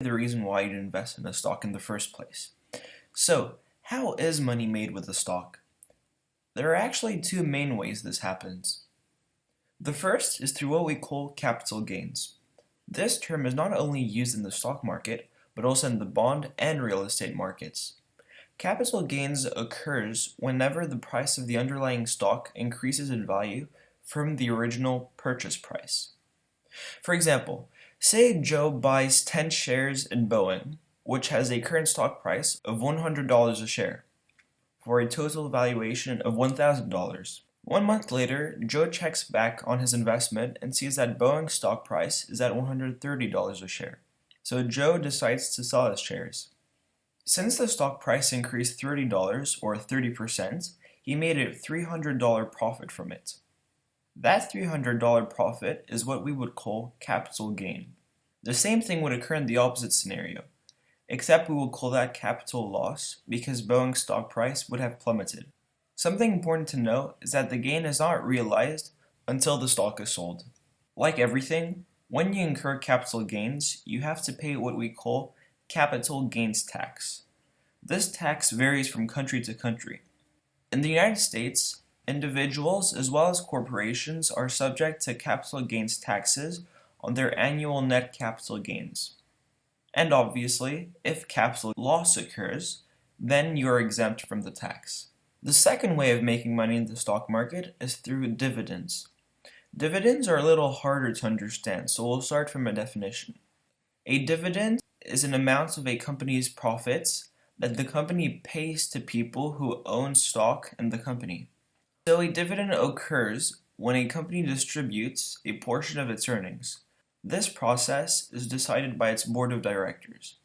the reason why you'd invest in a stock in the first place. So, how is money made with a stock? There are actually two main ways this happens. The first is through what we call capital gains. This term is not only used in the stock market, but also in the bond and real estate markets. Capital gains occurs whenever the price of the underlying stock increases in value from the original purchase price. For example, say Joe buys 10 shares in Boeing, which has a current stock price of $100 a share, for a total valuation of $1,000. 1 month later, Joe checks back on his investment and sees that Boeing's stock price is at $130 a share. So Joe decides to sell his shares. Since the stock price increased $30 or 30%, he made a $300 profit from it. That $300 profit is what we would call capital gain. The same thing would occur in the opposite scenario, except we will call that capital loss because Boeing's stock price would have plummeted. Something important to note is that the gain is not realized until the stock is sold. Like everything, when you incur capital gains, you have to pay what we call capital gains tax. This tax varies from country to country. In the United States, individuals as well as corporations are subject to capital gains taxes on their annual net capital gains. And obviously, if capital loss occurs, then you are exempt from the tax. The second way of making money in the stock market is through dividends. Dividends are a little harder to understand, so we'll start from a definition. A dividend is an amount of a company's profits that the company pays to people who own stock in the company. So a dividend occurs when a company distributes a portion of its earnings. This process is decided by its board of directors.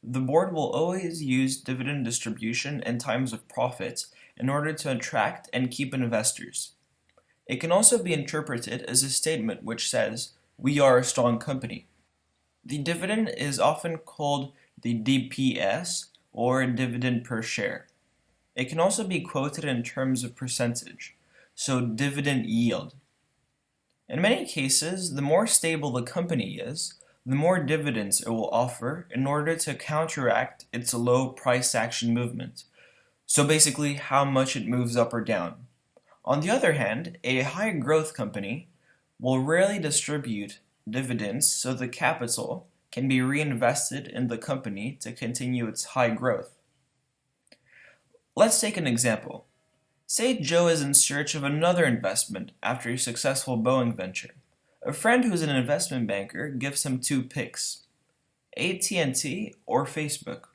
The board will always use dividend distribution in times of profit in order to attract and keep investors. It can also be interpreted as a statement which says, "We are a strong company." The dividend is often called the DPS, or dividend per share. It can also be quoted in terms of percentage, so dividend yield. In many cases, the more stable the company is, the more dividends it will offer in order to counteract its low price action movement. So basically, how much it moves up or down. On the other hand, a high growth company will rarely distribute dividends so the capital can be reinvested in the company to continue its high growth. Let's take an example. Say Joe is in search of another investment after a successful Boeing venture. A friend who's an investment banker gives him two picks, AT&T or Facebook.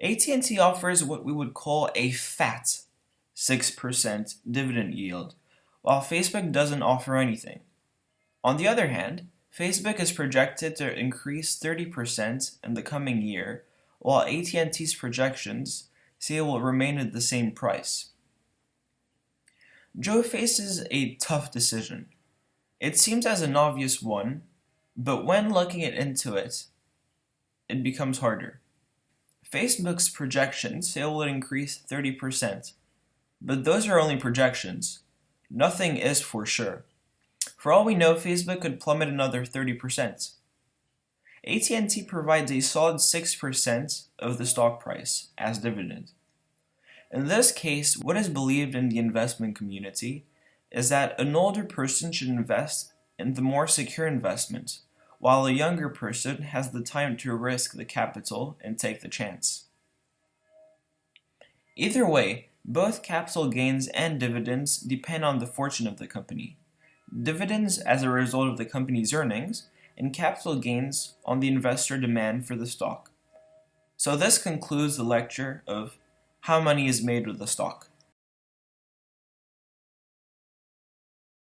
AT&T offers what we would call a fat 6% dividend yield, while Facebook doesn't offer anything. On the other hand, Facebook is projected to increase 30% in the coming year, while AT&T's projections say it will remain at the same price. Joe faces a tough decision. It seems as an obvious one, but when looking into it, it becomes harder. Facebook's projections say it will increase 30%, but those are only projections. Nothing is for sure. For all we know, Facebook could plummet another 30%. AT&T provides a solid 6% of the stock price as dividend. In this case, what is believed in the investment community is that an older person should invest in the more secure investment, while a younger person has the time to risk the capital and take the chance. Either way, both capital gains and dividends depend on the fortune of the company. Dividends as a result of the company's earnings, and capital gains on the investor demand for the stock. So this concludes the lecture of how money is made with the stock.